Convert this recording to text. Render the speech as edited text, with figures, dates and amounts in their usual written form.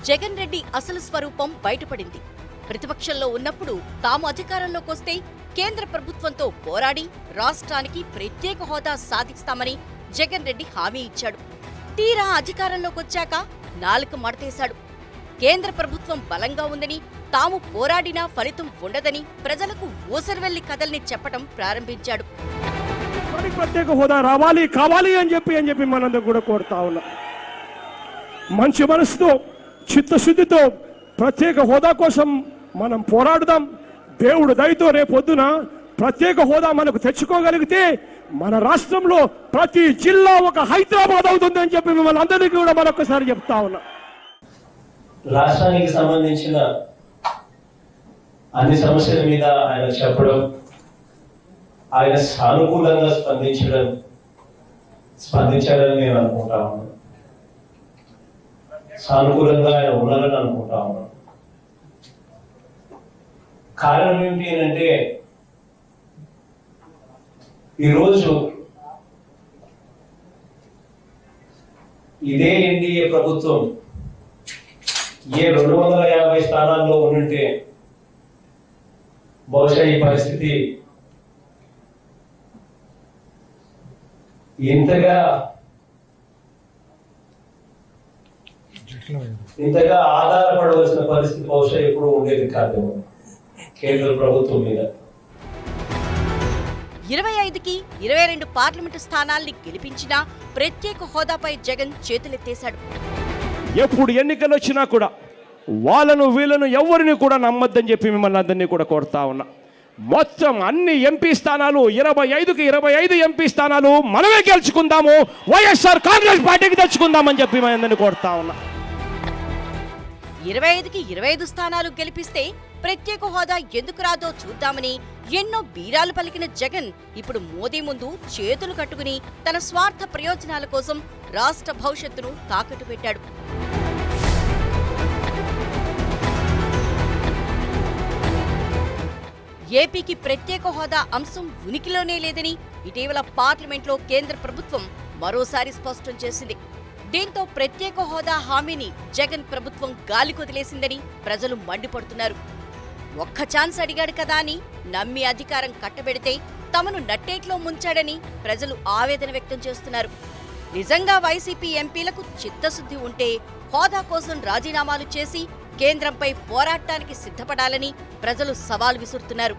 జగన్ రెడ్డి అసలు స్వరూపం బయటపడింది. ప్రతిపక్షంలో ఉన్నప్పుడు తాము అధికారంలోకొస్తే కేంద్ర ప్రభుత్వంతో పోరాడి రాష్ట్రానికి ప్రత్యేక హోదా సాధిస్తామని జగన్ రెడ్డి హామీ ఇచ్చాడు. తీరా అధికారంలోకొచ్చాక నాలుక మడతేశాడు. కేంద్ర ప్రభుత్వం బలంగా ఉందని, తాము పోరాడినా ఫలితం ఉండదని ప్రజలకు ఊసరవెల్లి కథల్ని చెప్పడం ప్రారంభించాడు. ప్రత్యేక హోదా రావాలి కావాలి అని చెప్పి మనందరూ కూడా కోరుతా ఉన్నాం. మంచి మనసుతో చిత్తశుద్ధితో ప్రత్యేక హోదా కోసం మనం పోరాడదాం. దేవుడు దయతో రేపొద్దున ప్రత్యేక హోదా మనకు తెచ్చుకోగలిగితే మన రాష్ట్రంలో ప్రతి జిల్లా ఒక హైదరాబాద్ అవుతుందని చెప్పి మిమ్మల్ని అందరికీ కూడా మరొకసారి చెప్తా ఉన్నా. రాష్ట్రానికి సంబంధించిన అన్ని సమస్యల మీద ఆయన చెప్పడం, ఆయన సానుకూలంగా స్పందించాడని నేను అనుకుంటా ఉన్నాను. సానుకూలంగా ఆయన ఉన్నారని అనుకుంటా ఉన్నాను. కారణం ఏమిటి అంటే ఈరోజు ఇదే ఎన్డీఏ ప్రభుత్వం ఏ 250 స్థానాల్లో ఉంటే బహుశా ఈ పరిస్థితి ఇంతగా ఆధారపడవలసిన పరిస్థితి బహుశా ఎప్పుడు ఉండేది కాదేమో కేంద్ర ప్రభుత్వం మీద. 25కి 22 పార్లమెంటు స్థానాల్ని గెలిపించినా ప్రత్యేక హోదాపై జగన్ చేతులెత్తేశాడు. ఎప్పుడు ఎన్నికలు వచ్చినా కూడా వాళ్ళను వీళ్ళను ఎవరిని కూడా నమ్మద్దని చెప్పి మిమ్మల్ని అందరినీ కూడా కోరుతా ఉన్నా. మొత్తం అన్ని ఎంపీ స్థానాలు 25కి 25 ఎంపీ స్థానాలు మనమే గెలుచుకుందాము, వైఎస్ఆర్ కాంగ్రెస్ పార్టీకి తెచ్చుకుందామని చెప్పి మన అందరినీ కోరుతా ఉన్నా. 25కి 25 స్థానాలు గెలిపిస్తే ప్రత్యేక హోదా ఎందుకు రాదో చూద్దామని ఎన్నో బీరాలు పలికిన జగన్ ఇప్పుడు మోదీ ముందు చేతులు కట్టుకుని తన స్వార్థ ప్రయోజనాల కోసం రాష్ట్ర భవిష్యత్తును తాకట్టు పెట్టాడు. ఏపీకి ప్రత్యేక హోదా అంశం ఉనికిలోనే లేదని ఇటీవల పార్లమెంట్లో కేంద్ర ప్రభుత్వం మరోసారి స్పష్టం చేసింది. దీంతో ప్రత్యేక హోదా హామీని జగన్ ప్రభుత్వం గాలికొదిలేసిందని ప్రజలు మండిపడుతున్నారు. ఒక్క ఛాన్స్ అడిగాడు కదా అని నమ్మి అధికారం కట్టబెడితే తమను నట్టేట్లో ముంచాడని ప్రజలు ఆవేదన వ్యక్తం చేస్తున్నారు. నిజంగా వైసీపీ ఎంపీలకు చిత్తశుద్ధి ఉంటే హోదా కోసం రాజీనామాలు చేసి కేంద్రంపై పోరాటానికి సిద్ధపడాలని ప్రజలు సవాల్ విసురుతున్నారు.